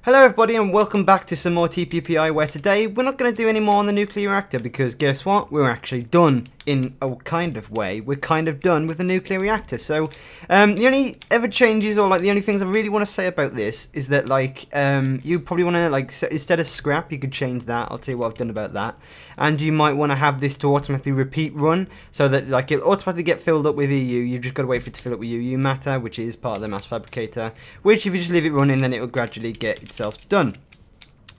Hello everybody and welcome back to some more TPPI, where today we're not going to do any more on the nuclear reactor because guess what? We're actually done in a kind of way. We're kind of done with the nuclear reactor. So the only ever changes, or like the only things I really want to say about this is that you probably want to instead of scrap you could change that. I'll tell you what I've done about that. And you might want to have this to automatically repeat run so that it'll automatically get filled up with EU. You've just got to wait for it to fill up with UU matter, which is part of the mass fabricator, which if you just leave it running then it will gradually get itself done.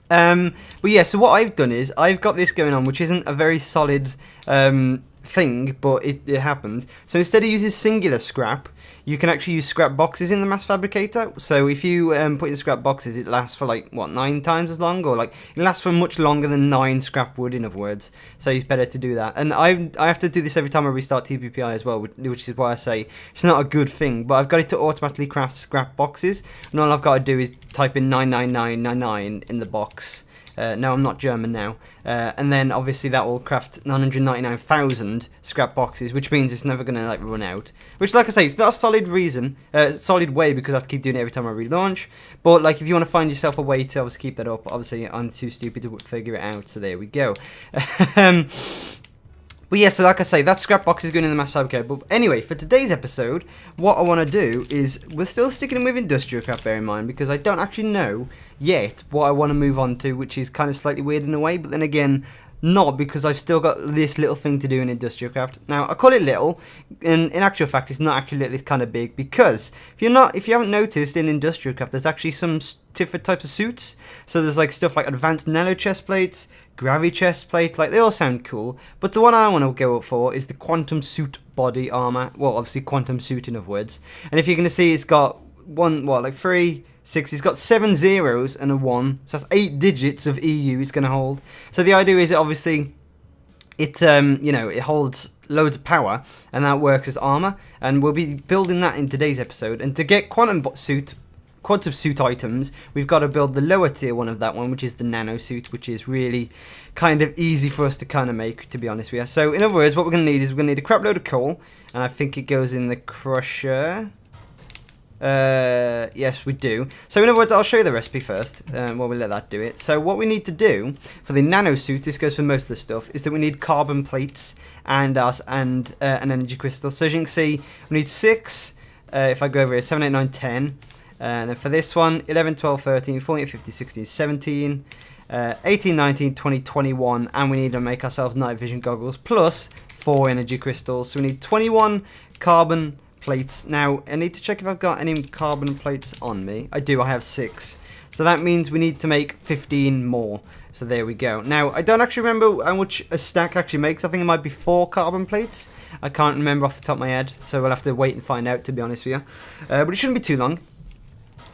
But yeah, so what I've done is I've got this going on, which isn't a very solid thing, but it happens. So instead of using singular scrap, you can actually use scrap boxes in the mass fabricator. So if you put in scrap boxes, it lasts for 9 times as long, or it lasts for much longer than 9 scrap would, in other words. So it's better to do that. And I have to do this every time I restart TPPI as well, which is why I say it's not a good thing. But I've got it to automatically craft scrap boxes, and all I've got to do is type in 99999 in the box. No, I'm not German now. And then obviously that will craft 999,000 scrap boxes, which means it's never going to run out. Which, like I say, it's not a solid solid way, because I have to keep doing it every time I relaunch. But if you want to find yourself a way to obviously keep that up, obviously I'm too stupid to figure it out. So there we go. But yeah, so like I say, that scrap box is going in the mass fabricator. But anyway, for today's episode, what I want to do is, we're still sticking with industrial craft, bear in mind, because I don't actually know yet what I want to move on to, which is kind of slightly weird in a way, but then again, not, because I've still got this little thing to do in industrial craft. Now, I call it little, and in actual fact, it's not actually little, it's kind of big, because if you haven't noticed, in industrial craft, there's actually some different types of suits. So there's stuff like advanced nano chest plates, gravity chest plate, they all sound cool, but the one I want to go for is the quantum suit body armor. Well, obviously quantum suit in other words. And if you're going to see, it's got 3, 6, it's got 7 zeros and a 1, so that's 8 digits of EU it's going to hold. So the idea is, obviously, it holds loads of power, and that works as armor, and we'll be building that in today's episode. And to get quantum suit items, we've got to build the lower tier one of that one, which is the nano suit, which is really kind of easy for us to kind of make, to be honest with you. So in other words, what we're going to need is we're going to need a crap load of coal, and I think it goes in the crusher. Yes, we do. So in other words, I'll show you the recipe first, while we let that do it. So what we need to do for the nano suit, this goes for most of the stuff, is that we need carbon plates and an energy crystal. So as you can see, we need 6, if I go over here, 7, 8, 9, 10. And then for this one, 11, 12, 13, 14, 15, 16, 17, 18, 19, 20, 21. And we need to make ourselves night vision goggles plus 4 energy crystals. So we need 21 carbon plates. Now, I need to check if I've got any carbon plates on me. I do, I have 6. So that means we need to make 15 more. So there we go. Now, I don't actually remember how much a stack actually makes. I think it might be 4 carbon plates. I can't remember off the top of my head. So we'll have to wait and find out, to be honest with you. But it shouldn't be too long,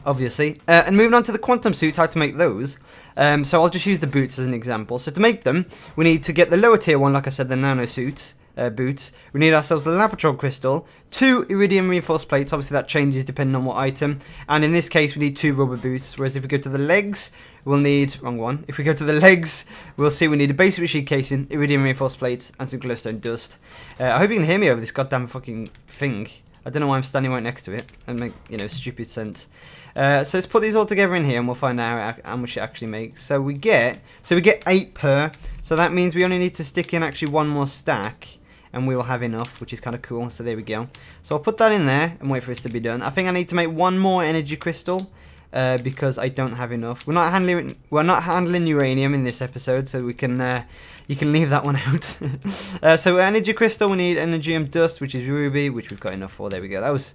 obviously. And moving on to the quantum suits, how to make those. So I'll just use the boots as an example. So to make them, we need to get the lower tier one, like I said, the nano suits. Boots. We need ourselves the Labrador crystal, 2 iridium reinforced plates, obviously that changes depending on what item, and in this case we need 2 rubber boots, whereas if we go to the legs, we'll need, wrong one, if we go to the legs, we'll see we need a basic machine casing, iridium reinforced plates, and some glowstone dust. I hope you can hear me over this goddamn fucking thing. I don't know why I'm standing right next to it, and make, stupid sense. So let's put these all together in here, and we'll find out how much it actually makes. So we get 8 per, so that means we only need to stick in actually 1 more stack, and we will have enough, which is kind of cool. So there we go. So I'll put that in there and wait for it to be done. I think I need to make 1 more energy crystal because I don't have enough. We're not handling uranium in this episode, so we can you can leave that one out. So energy crystal, we need energium dust, which is ruby, which we've got enough for. There we go. That was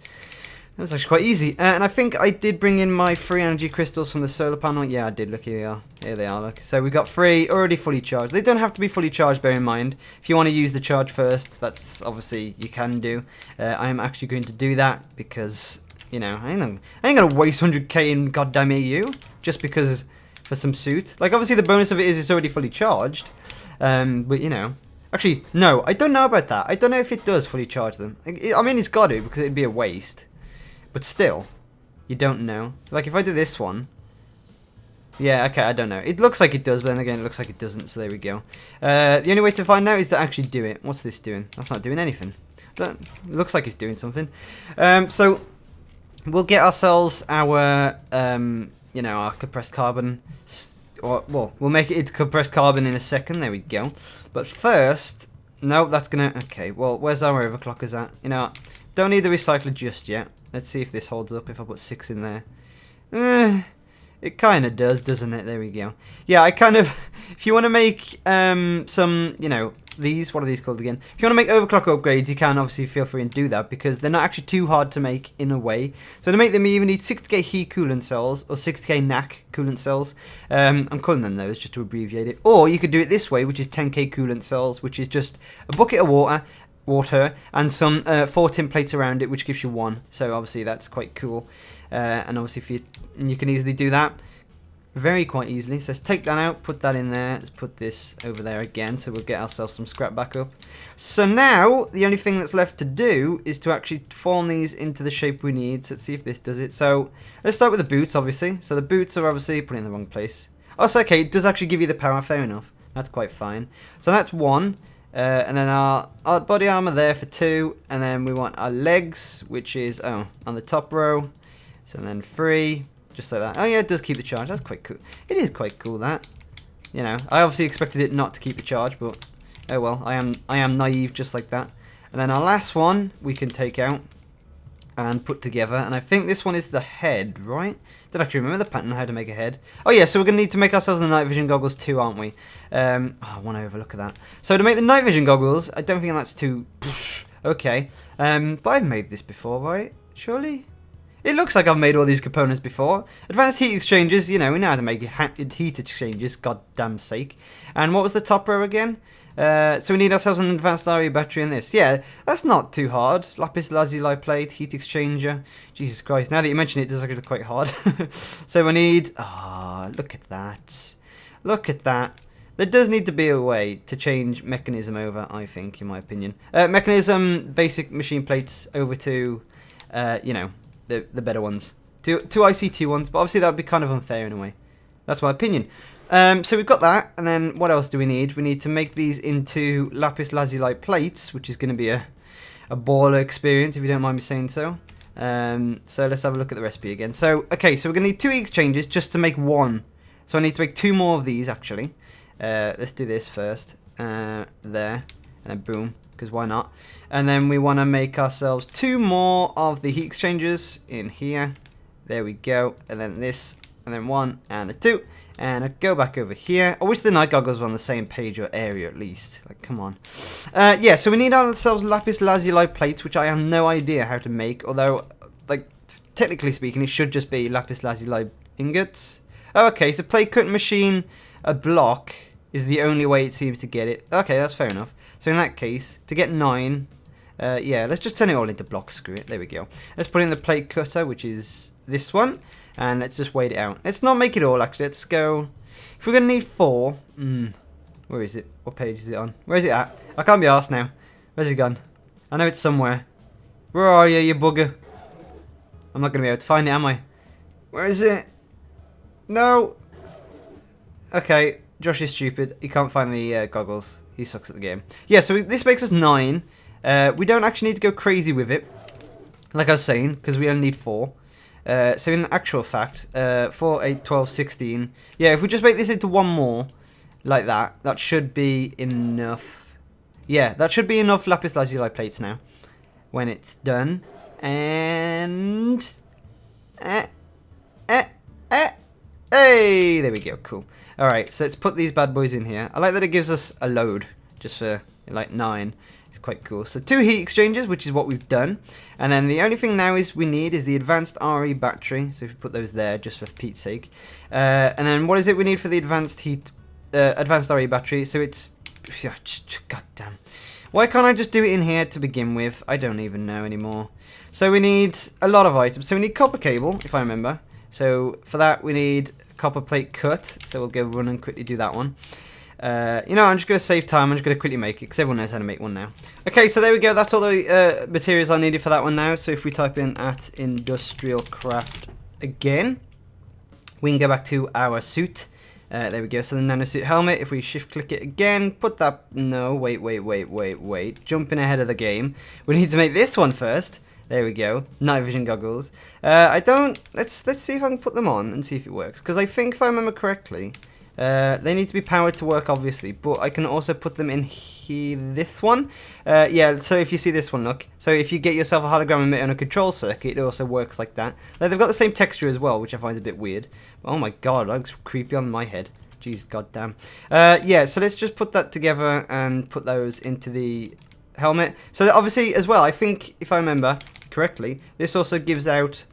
actually quite easy. And I think I did bring in my 3 energy crystals from the solar panel. Yeah, I did. Look, here they are. Here they are, look. So we've got 3 already fully charged. They don't have to be fully charged, bear in mind. If you want to use the charge first, that's obviously you can do. I am actually going to do that because, I ain't going to waste 100k in goddamn EU just because for some suit. Obviously the bonus of it is it's already fully charged. But, Actually, no, I don't know about that. I don't know if it does fully charge them. I mean, it's got to, because it'd be a waste. But still, you don't know. If I do this one, yeah, okay, I don't know. It looks like it does, but then again, it looks like it doesn't, so there we go. The only way to find out is to actually do it. What's this doing? That's not doing anything. It looks like it's doing something. So, we'll get ourselves our, you know, our compressed carbon. Or, well, we'll make it into compressed carbon in a second. There we go. But first, no, that's gonna. Okay, well, where's our overclockers at? You know, don't need the recycler just yet. Let's see if this holds up. If I put 6 in there, it kind of does, doesn't it? There we go. Yeah, I kind of. If you want to make some, you know, these, what are these called again? If you want to make overclock upgrades, you can obviously feel free and do that because they're not actually too hard to make in a way. So to make them, you even need 60k heat coolant cells or 60k NAC coolant cells. I'm calling them those just to abbreviate it. Or you could do it this way, which is 10k coolant cells, which is just a bucket of water and some 4 tin plates around it, which gives you 1. So obviously that's quite cool. And obviously if you can easily do that. Very quite easily. So let's take that out, put that in there. Let's put this over there again, so we'll get ourselves some scrap back up. So now the only thing that's left to do is to actually form these into the shape we need. So let's see if this does it. So let's start with the boots, obviously. So the boots are obviously put in the wrong place. Oh, so okay, it does actually give you the power. Fair enough. That's quite fine. So that's 1. And then our body armor there for 2. And then we want our legs, which is on the top row. So then 3. Just like that. Oh yeah, it does keep the charge. That's quite cool. It is quite cool, that. You know, I obviously expected it not to keep the charge, but oh well. I am naive just like that. And then our last one we can take out and put together. And I think this one is the head, right? Did I actually remember the pattern on how to make a head? Oh yeah, so we're gonna need to make ourselves the night vision goggles too, aren't we? Oh, I want to overlook at that. So to make the night vision goggles, I don't think that's too okay. But I've made this before, right? Surely. It looks like I've made all these components before. Advanced heat exchangers, you know, we know how to make heat exchangers, goddamn sake. And what was the top row again? So we need ourselves an advanced RE battery in this. Yeah, that's not too hard. Lapis lazuli plate, heat exchanger. Jesus Christ, now that you mention it, it does look quite hard. So we need... Ah, look at that. Look at that. There does need to be a way to change mechanism over, I think, in my opinion. Mechanism, basic machine plates over to, you know... The better ones. Two IC2 ones, but obviously that would be kind of unfair in a way. That's my opinion. So we've got that, and then what else do we need? We need to make these into lapis lazuli plates, which is going to be a baller experience, if you don't mind me saying so. So let's have a look at the recipe again. So, okay, so we're going to need 2 heat exchangers just to make 1. So I need to make 2 more of these, actually. Let's do this first. There, and then boom. Because why not? And then we want to make ourselves 2 more of the heat exchangers in here. There we go. And then this, and then 1 and a 2. And I go back over here. I wish the night goggles were on the same page or area at least. Like, come on. Yeah, so we need ourselves lapis lazuli plates, which I have no idea how to make. Although, like, technically speaking, it should just be lapis lazuli ingots. Oh, okay, so plate cut machine a block is the only way it seems to get it. Okay, that's fair enough. So in that case, to get 9, yeah, let's just turn it all into blocks. Screw it. There we go. Let's put in the plate cutter, which is this one, and let's just wait it out. Let's not make it all, actually. Let's go. If we're going to need 4, where is it? What page is it on? Where is it at? I can't be arsed now. Where's it gone? I know it's somewhere. Where are you, you bugger? I'm not going to be able to find it, am I? Where is it? No. Okay, Josh is stupid. He can't find the goggles. He sucks at the game. Yeah, so this makes us 9. We don't actually need to go crazy with it, like I was saying, because we only need 4. So in actual fact, 4, 8, 12, 16. Yeah, if we just make this into 1 more, like that, that should be enough. Yeah, that should be enough lapis lazuli plates now, when it's done. And... Hey, there we go, cool. Alright, so let's put these bad boys in here. I like that it gives us a load, just for, like, 9. It's quite cool. So 2 heat exchangers, which is what we've done. And then the only thing now is we need is the advanced RE battery. So if we put those there, just for Pete's sake. And then what is it we need for the advanced RE battery? So it's... God damn. Why can't I just do it in here to begin with? I don't even know anymore. So we need a lot of items. So we need copper cable, if I remember. So for that we need copper plate cut, so we'll go run and quickly do that one. You know, I'm just going to save time, I'm just going to quickly make it, because everyone knows how to make one now. Okay, so there we go, that's all the materials I needed for that one now. So if we type in at industrial craft again, we can go back to our suit. There we go, so the nano suit helmet, if we shift click it again, put that, no, wait, jumping ahead of the game. We need to make this one first. There we go. Night vision goggles. Let's see if I can put them on and see if it works. Because I think if I remember correctly, they need to be powered to work, obviously. But I can also put them in here. This one. Yeah, so if you see this one, look. So if you get yourself a hologram emitter on a control circuit, it also works like that. Now, they've got the same texture as well, which I find a bit weird. Oh my god, that looks creepy on my head. Jeez, goddamn. Yeah, so let's just put that together and put those into the helmet. So that obviously, as well, I think, if I remember correctly, this also gives out...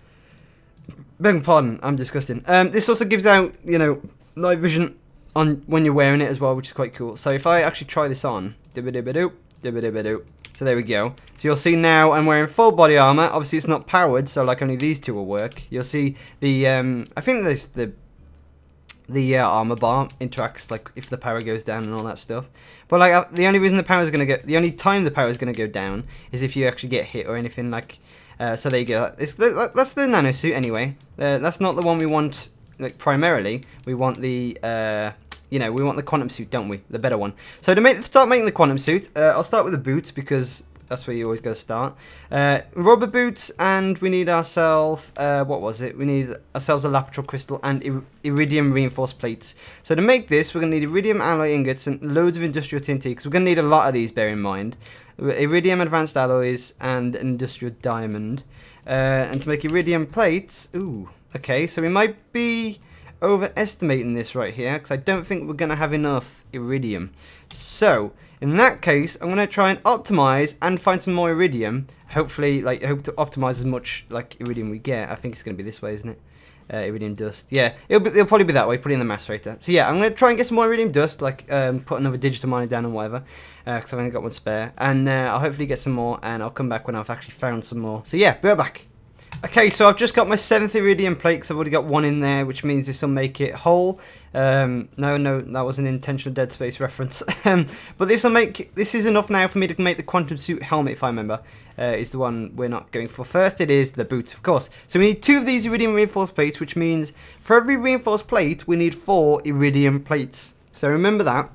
Beg pardon, I'm disgusting. This also gives out, you know, night vision on when you're wearing it as well, which is quite cool. So if I actually try this on... Dibba-dibba-doop, dibba-dibba-doop. So there we go. So you'll see now I'm wearing full body armor. Obviously, it's not powered, so like only these two will work. You'll see the... I think there's the armor bar interacts like if the power goes down and all that stuff. But like the only reason the power is gonna go, the only time the power is gonna go down is if you actually get hit or anything like. So there you go. That's the nano suit anyway. That's not the one we want. Like primarily, we want the you know, we want the quantum suit, don't we? The better one. So to start making the quantum suit, I'll start with the boots because that's where you always got to start. Rubber boots, and we need ourselves, what was it? We need ourselves a lapitral crystal and iridium reinforced plates. So to make this, we're going to need iridium alloy ingots and loads of industrial TNT, because we're going to need a lot of these, bear in mind. Iridium advanced alloys and industrial diamond. And to make iridium plates, ooh, okay, so we might be overestimating this right here, because I don't think we're going to have enough iridium. So, in that case, I'm going to try and optimize and find some more iridium. Hopefully, like, I hope to optimize as much, like, iridium we get. I think it's going to be this way, isn't it? Iridium dust. Yeah, it'll probably be that way, put it in the macerator. So yeah, I'm going to try and get some more iridium dust, like, put another digital miner down and whatever, because I've only got one spare. And I'll hopefully get some more, and I'll come back when I've actually found some more. So yeah, be right back. Okay, so I've just got my 7th iridium plate because I've already got one in there, which means this will make it whole. No, that was an intentional Dead Space reference. But this is enough now for me to make the quantum suit helmet, if I remember, is the one we're not going for first. It is the boots, of course. So we need 2 of these iridium reinforced plates, which means for every reinforced plate, we need 4 iridium plates. So remember that.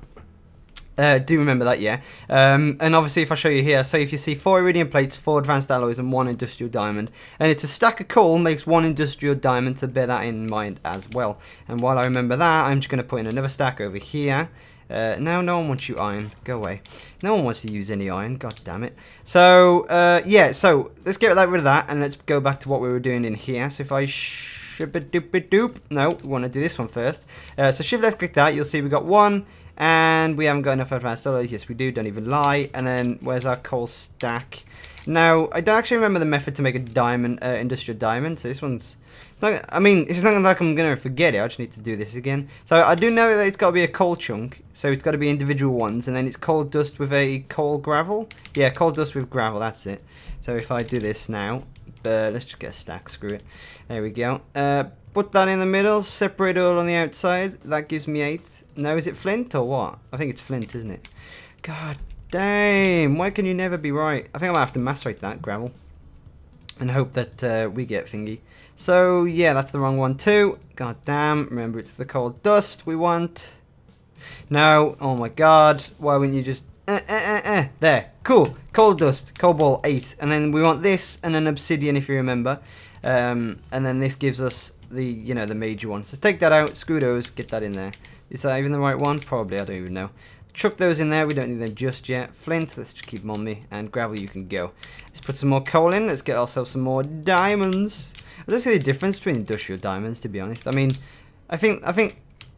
Do remember that, yeah. And obviously, if I show you here, so if you see 4 iridium plates, 4 advanced alloys, and 1 industrial diamond, and it's a stack of coal makes 1 industrial diamond, to bear that in mind as well. And while I remember that, I'm just going to put in another stack over here. Now, no one wants you iron. Go away. No one wants to use any iron. God damn it. So, yeah, so let's get rid of that, and let's go back to what we were doing in here. So if I ship-a-doop-a-doop. No, we want to do this one first. So shift left click that, you'll see we got 1. And we haven't got enough advanced alloys. Yes, we do. Don't even lie. And then where's our coal stack? Now, I don't actually remember the method to make a diamond, industrial diamond. So this one's... It's not, I mean, it's not like I'm going to forget it. I just need to do this again. So I do know that it's got to be a coal chunk. So it's got to be individual ones. And then it's coal dust with a coal gravel. Yeah, coal dust with gravel. That's it. So if I do this now... let's just get a stack. Screw it. There we go. Put that in the middle. Separate it all on the outside. That gives me 8. Now, is it flint or what? I think it's flint, isn't it? God damn. Why can you never be right? I think I'm going to have to macerate that gravel. And hope that we get thingy. So, yeah, that's the wrong one too. God damn. Remember, it's the coal dust we want. No. Oh my god. Why wouldn't you just... There. Cool. Coal dust. Cobalt 8. And then we want this and an obsidian, if you remember. And then this gives us the, you know, the major one. So take that out. Screw those. Get that in there. Is that even the right one? Probably, I don't even know. Chuck those in there, we don't need them just yet. Flint, let's just keep them on me. And gravel, you can go. Let's put some more coal in, let's get ourselves some more diamonds. I don't see the difference between industrial diamonds, to be honest. I mean, I think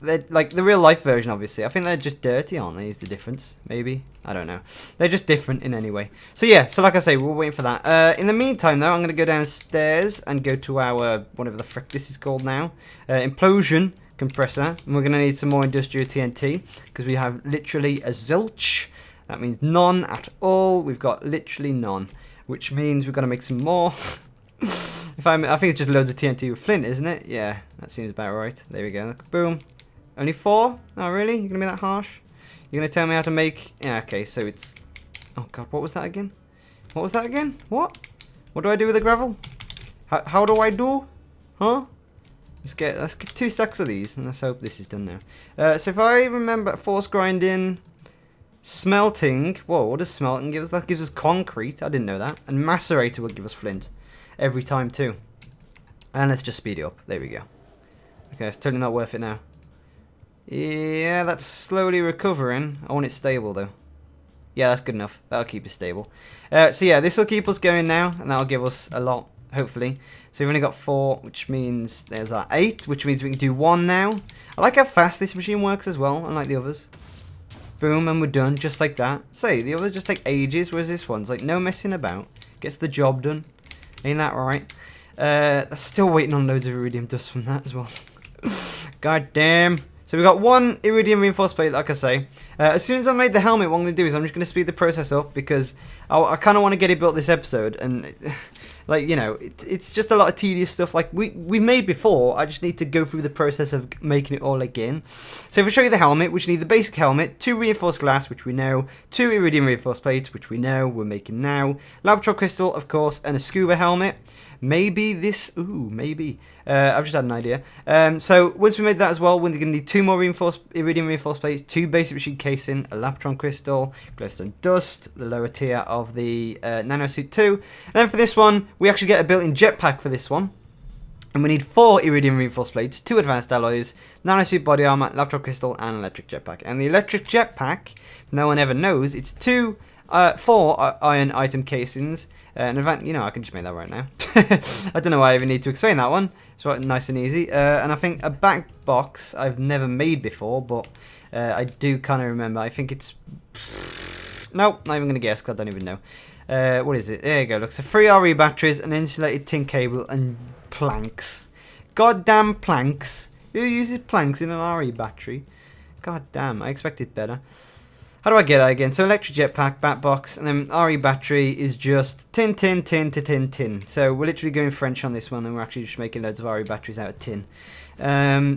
they're like the real life version, obviously. I think they're just dirty, aren't they, is the difference? Maybe? I don't know. They're just different in any way. So yeah, so like I say, we're waiting for that. In the meantime, though, I'm going to go downstairs and go to our, whatever the frick this is called now. Implosion compressor, and we're going to need some more industrial TNT because we have literally a zilch. That means none at all. We've got literally none, which means we've got to make some more. I think it's just loads of TNT with flint, isn't it? Yeah, that seems about right. There we go. Look, boom. Only 4? Oh, really? You're going to be that harsh? You're going to tell me how to make... Yeah, okay, so it's... Oh, God, what was that again? What was that again? What? What do I do with the gravel? How do I do? Huh? Let's get 2 stacks of these, and let's hope this is done now. So if I remember, force grinding, Smelting. Whoa, what does smelting give us? That gives us concrete. I didn't know that. And macerator will give us flint every time too. And let's just speed it up. There we go. Okay, it's totally not worth it now. Yeah, that's slowly recovering. I want it stable though. Yeah, that's good enough. That'll keep it stable. So yeah, this will keep us going now, and that'll give us a lot, hopefully. So we've only got 4, which means there's our 8, which means we can do 1 now. I like how fast this machine works as well, unlike the others. Boom, and we're done, just like that. Say, the others just take ages, whereas this one's like no messing about. Gets the job done. Ain't that right? Still waiting on loads of iridium dust from that as well. God damn. So we got 1 iridium reinforced plate, like I say. As soon as I made the helmet, what I'm going to do is I'm just going to speed the process up because I kind of want to get it built this episode. And, like, you know, it's just a lot of tedious stuff like we made before. I just need to go through the process of making it all again. So if I show you the helmet, which need the basic helmet, 2 reinforced glass, which we know, 2 iridium reinforced plates, which we know, we're making now, laboratory crystal, of course, and a scuba helmet. Maybe this... Ooh, maybe. I've just had an idea. So once we made that as well, we're going to need 2 more iridium reinforced plates, 2 basic machine casing, a laptron crystal, glowstone dust, the lower tier of the Nano suit 2. And then for this one, we actually get a built-in jetpack for this one. And we need 4 iridium reinforced plates, 2 advanced alloys, nanosuit body armor, laptron crystal, and electric jetpack. And the electric jetpack, no one ever knows, it's 4 iron item casings. And in fact, you know, I can just make that right now. I don't know why I even need to explain that one. It's right, nice and easy. And I think a back box I've never made before, but I do kind of remember. I think it's... Nope, not even going to guess because I don't even know. What is it? There you go. Look, so 3 RE batteries, an insulated tin cable, and planks. Goddamn planks. Who uses planks in an RE battery? God damn, I expected better. How do I get that again? So electric jetpack, bat box, and then RE battery is just tin to tin. So we're literally going French on this one, and we're actually just making loads of RE batteries out of tin.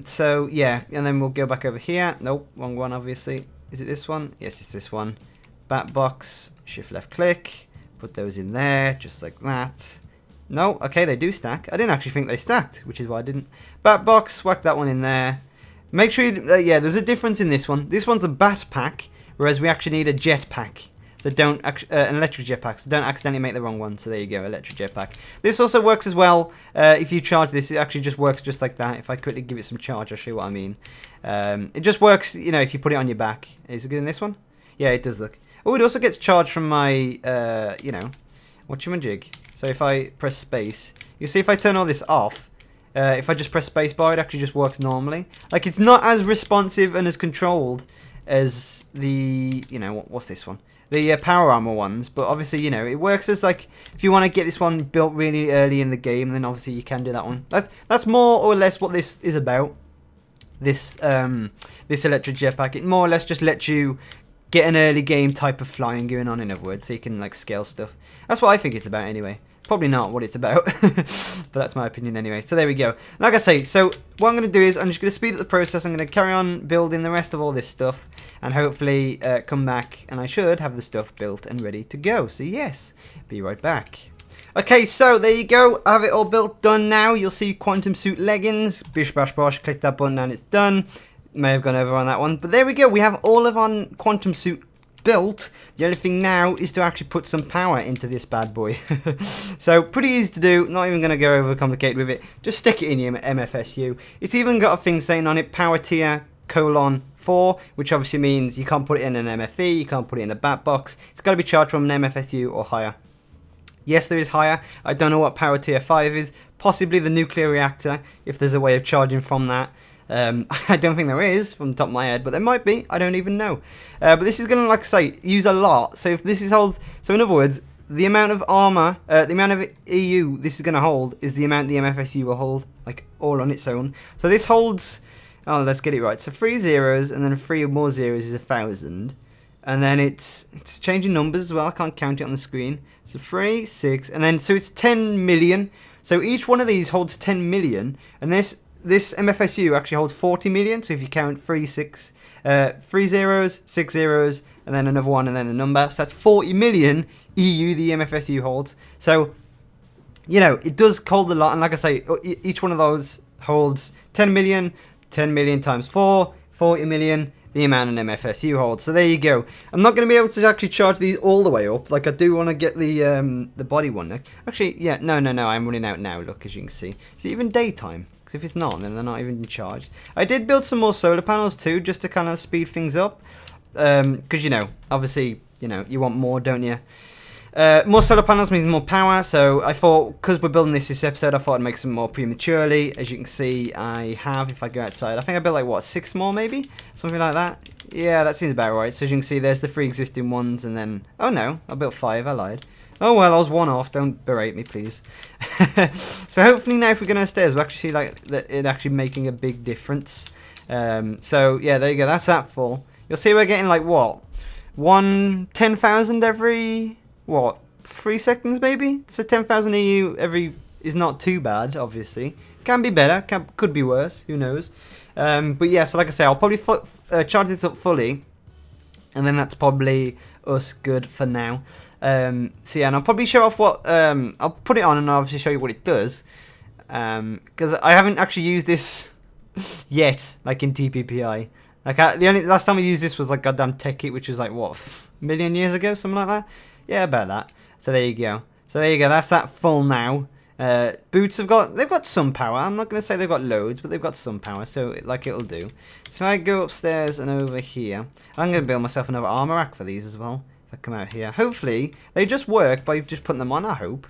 So yeah, and then we'll go back over here. Nope, wrong one obviously. Is it this one? Yes, it's this one. Bat box, shift left click, put those in there, just like that. No, okay, they do stack. I didn't actually think they stacked, which is why I didn't. Bat box, whack that one in there. Make sure you, yeah, there's a difference in this one. This one's a bat pack, whereas we actually need a jetpack. So don't, an electric jetpack, so don't accidentally make the wrong one. So there you go, electric jetpack. This also works as well. If you charge this, it actually just works just like that. If I quickly give it some charge, I'll show you what I mean. It just works, you know, if you put it on your back. Is it good in this one? Yeah, it does look. Oh, it also gets charged from my, you know, whatchamajig. So if I press space, you see if I turn all this off, if I just press space bar, it actually just works normally. Like, it's not as responsive and as controlled as the, you know, what's this one? The power armor ones, but obviously, you know, it works as, like, if you want to get this one built really early in the game, then obviously you can do that one. That's more or less what this is about. This this electric jetpack, it more or less just lets you get an early game type of flying going on, in other words, so you can, like, scale stuff. That's what I think it's about anyway. Probably not what it's about, but that's my opinion anyway. So there we go. Like I say, so what I'm going to do is I'm just going to speed up the process. I'm going to carry on building the rest of all this stuff and hopefully come back and I should have the stuff built and ready to go. So yes, be right back. Okay, so there you go. I have it all built, done now. You'll see quantum suit leggings. Bish bash bosh, click that button and it's done. May have gone over on that one, but there we go. We have all of our quantum suit built. The only thing now is to actually put some power into this bad boy. So pretty easy to do, not even going to go over complicated with it. Just stick it in your MFSU. It's even got a thing saying on it, power tier :4, which obviously means you can't put it in an MFE, you can't put it in a bat box. It's got to be charged from an MFSU or higher. Yes, there is higher. I don't know what power tier 5 is. Possibly the nuclear reactor, if there's a way of charging from that. I don't think there is from the top of my head, but there might be. I don't even know. But this is going to, like I say, use a lot. So if this is hold, so in other words, the amount of armor, the amount of EU this is going to hold is the amount the MFSU will hold, like all on its own. So this holds. Oh, let's get it right. So 3 zeros and then 3 more zeros is 1,000, and then it's changing numbers as well. I can't count it on the screen. So 3, 6, and then so it's 10 million. So each one of these holds 10 million, and this MFSU actually holds 40 million, so if you count 3 zeros, 6 zeros, and then another one, and then a number, so that's 40 million EU the MFSU holds. So, you know, it does hold a lot, and like I say, each one of those holds 10 million times 4, 40 million, the amount of MFS you hold. So there you go. I'm not going to be able to actually charge these all the way up. Like I do want to get the body one. Actually, yeah, no, I'm running out now. Look, as you can see. Is it even daytime? Because if it's not, then they're not even charged. I did build some more solar panels too, just to kind of speed things up. Because you know, obviously, you know, you want more, don't you? More solar panels means more power, so I thought, because we're building this episode, I thought I'd make some more prematurely. As you can see, I have, if I go outside, I think I built like, what, 6 more maybe? Something like that? Yeah, that seems about right. So as you can see, there's the 3 existing ones, and then, oh no, I built 5, I lied. Oh well, I was 1 off, don't berate me please. So hopefully now if we go downstairs, we'll actually see like it actually making a big difference. So yeah, there you go, that's that full. You'll see we're getting like, what, 10,000 every... what, 3 seconds maybe? So 10,000 EU every is not too bad, obviously. Can be better, could be worse, who knows. But yeah, so like I say, I'll probably charge this up fully, and then that's probably us good for now. So yeah, and I'll probably show off what, I'll put it on and I'll obviously show you what it does. Because I haven't actually used this yet, like in TPPI. Like the only last time I used this was like goddamn Tech It, which was like what, a million years ago, something like that. Yeah, about that. So there you go. That's that full now. Boots they've got some power. I'm not gonna say they've got loads, but they've got some power. So like it'll do. So if I go upstairs and over here, I'm gonna build myself another armor rack for these as well. If I come out here, hopefully they just work by just putting them on. I hope.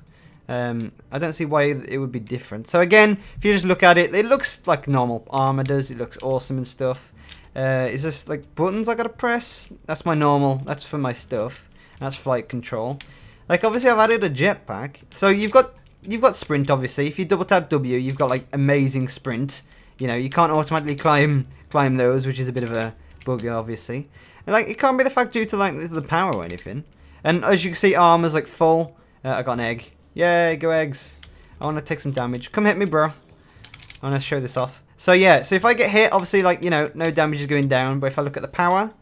I don't see why it would be different. So again, if you just look at it, it looks like normal armor does. It looks awesome and stuff. Is this like buttons I gotta press? That's my normal. That's for my stuff. That's flight control. Like obviously I've added a jetpack. So you've got sprint obviously. If you double tap W, you've got like amazing sprint. You know, you can't automatically climb those, which is a bit of a bug obviously. And like it can't be the fact due to like the power or anything. And as you can see, armor's like full. I got an egg. Yay, go eggs. I want to take some damage. Come hit me, bro. I want to show this off. So yeah, so if I get hit, obviously like, you know, no damage is going down. But if I look at the power,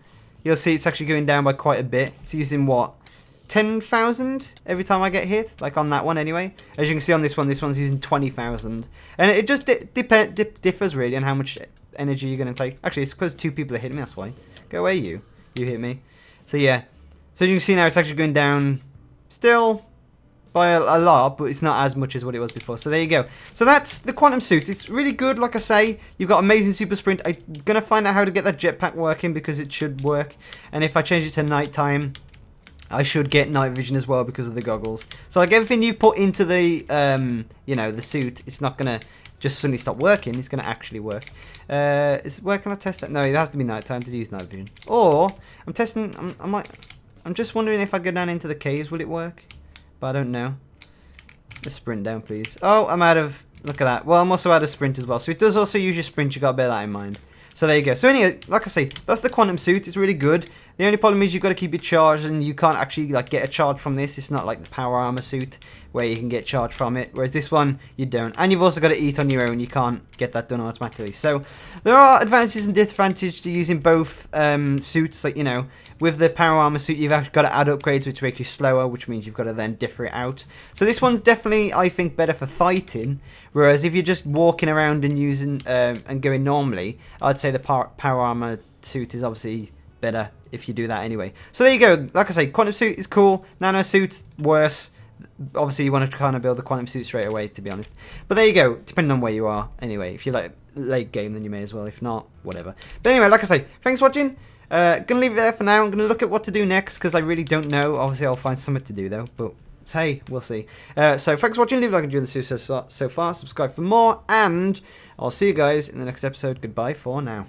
you'll see it's actually going down by quite a bit. It's using what? 10,000 every time I get hit, like on that one anyway. As you can see on this one's using 20,000. And it just differs really on how much energy you're going to take. Actually, it's because 2 people are hitting me, that's why. Go away, you hit me. So yeah, so you can see now it's actually going down still by a lot, but it's not as much as what it was before. So there you go. So that's the quantum suit. It's really good, like I say. You've got amazing super sprint. I'm going to find out how to get that jetpack working because it should work. And if I change it to nighttime, I should get night vision as well because of the goggles. So like everything you put into the, you know, the suit, it's not going to just suddenly stop working. It's going to actually work. Where can I test that? No, it has to be nighttime to use night vision. Or I'm testing. I'm just wondering if I go down into the caves, will it work? But I don't know. Let's sprint down, please. Oh, I'm out of... Look at that. Well, I'm also out of sprint as well. So it does also use your sprint. You got to bear that in mind. So there you go. So anyway, like I say, that's the quantum suit. It's really good. The only problem is you've got to keep it charged, and you can't actually like get a charge from this. It's not like the power armor suit where you can get charge from it. Whereas this one, you don't. And you've also got to eat on your own. You can't get that done automatically. So there are advantages and disadvantages to using both suits. Like, you know, with the power armor suit, you've actually got to add upgrades, which make you slower, which means you've got to then differ it out. So this one's definitely, I think, better for fighting. Whereas if you're just walking around and using and going normally, I'd say the power armor suit is obviously better if you do that anyway. So there you go. Like I say, quantum suit is cool. Nano suit, worse. Obviously, you want to kind of build the quantum suit straight away, to be honest. But there you go. Depending on where you are, anyway. If you're like late game, then you may as well. If not, whatever. But anyway, like I say, thanks for watching. Gonna leave it there for now. I'm gonna look at what to do next because I really don't know. Obviously, I'll find something to do though. But hey, we'll see. So thanks for watching. Leave a like and enjoy the series so far. Subscribe for more, and I'll see you guys in the next episode. Goodbye for now.